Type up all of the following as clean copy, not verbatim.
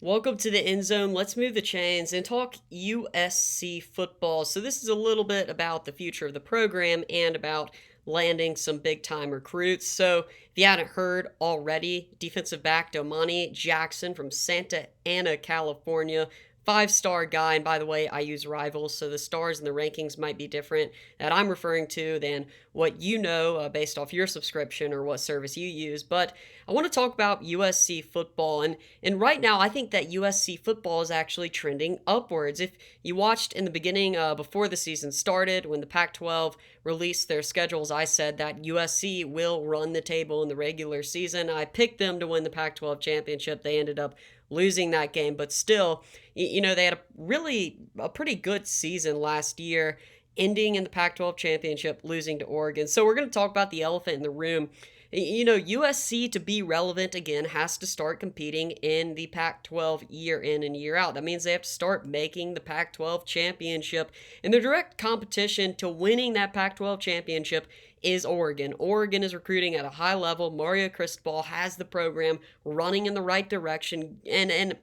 Welcome to the end zone. Let's move the chains and talk USC football. So, this is a little bit about the future of the program and about landing some big time recruits. So, if you hadn't heard already, defensive back Domani Jackson from Santa Ana, California. 5-star guy, and by the way, I use rivals, so the stars and the rankings might be different that I'm referring to than what you know based off your subscription or what service you use. But I want to talk about USC football, and right now I think that USC football is actually trending upwards. If you watched in the beginning, before the season started, when the Pac-12 released their schedules, I said that USC will run the table in the regular season. I picked them to win the Pac-12 championship. They ended up losing that game, but still, they had a pretty good season last year, ending in the Pac-12 championship, losing to Oregon. So we're going to talk about the elephant in the room. USC, to be relevant again, has to start competing in the Pac-12 year in and year out. That means they have to start making the Pac-12 championship. And their direct competition to winning that Pac-12 championship is Oregon. Oregon is recruiting at a high level. Mario Cristobal has the program running in the right direction. And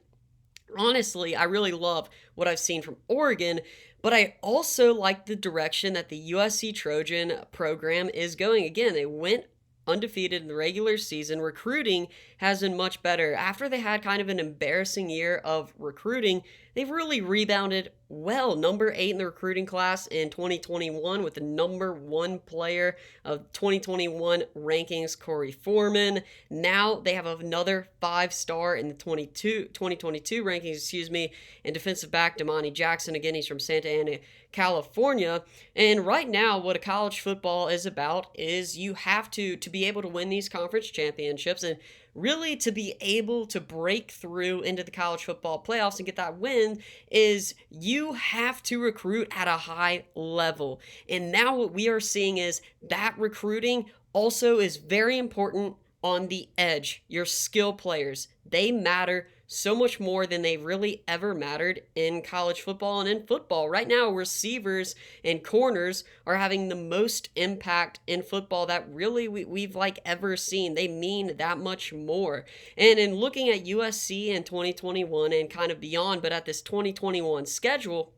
honestly, I really love what I've seen from Oregon, but I also like the direction that the USC Trojan program is going. Again, they went undefeated in the regular season. Recruiting has been much better. After they had kind of an embarrassing year of recruiting, they've really rebounded well. Number 8 in the recruiting class in 2021 with the number 1 player of 2021 rankings, Corey Foreman. Now they have another 5-star in the 2022 rankings, and defensive back Domani Jackson. Again, he's from Santa Ana, California. And right now, what a college football is about is you have to be able to win these conference championships, and really to be able to break through into the college football playoffs and get that win is you have to recruit at a high level. And now what we are seeing is that recruiting also is very important on the edge. Your skill players, they matter so much more than they've really ever mattered in college football and in football. Right now, receivers and corners are having the most impact in football that really we've ever seen. They mean that much more. And in looking at USC in 2021 and kind of beyond, but at this 2021 schedule,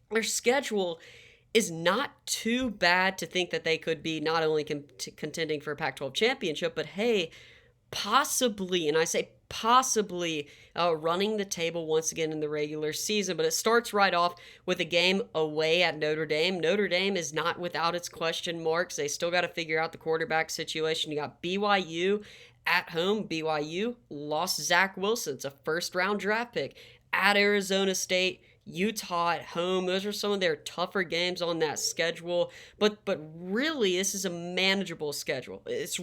their schedule is not too bad to think that they could be not only contending for a Pac-12 championship, but hey, possibly, and I say possibly, running the table once again in the regular season. But it starts right off with a game away at Notre Dame. Notre Dame is not without its question marks. They still got to figure out the quarterback situation. You got BYU at home. BYU lost Zach Wilson. It's a first-round draft pick. At Arizona State, Utah at home. Those are some of their tougher games on that schedule. But really, this is a manageable schedule. It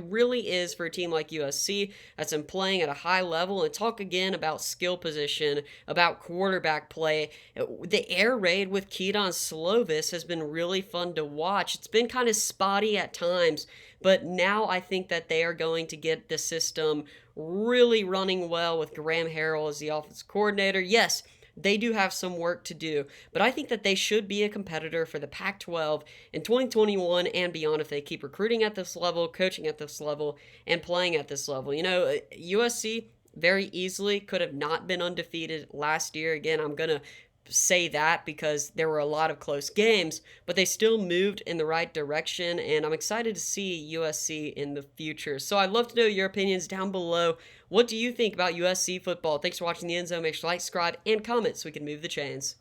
really is for a team like USC that's been playing at a high level. And talk again about skill position, about quarterback play. The air raid with Keaton Slovis has been really fun to watch. It's been kind of spotty at times, but now I think that they are going to get the system really running well with Graham Harrell as the offensive coordinator. Yes, they do have some work to do, but I think that they should be a competitor for the Pac-12 in 2021 and beyond if they keep recruiting at this level, coaching at this level, and playing at this level. USC very easily could have not been undefeated last year. Again, I'm going to say that because there were a lot of close games, but they still moved in the right direction, and I'm excited to see USC in the future. So I'd love to know your opinions down below. What do you think about USC football? Thanks for watching the End Zone. Make sure to like, subscribe, and comment so we can move the chains.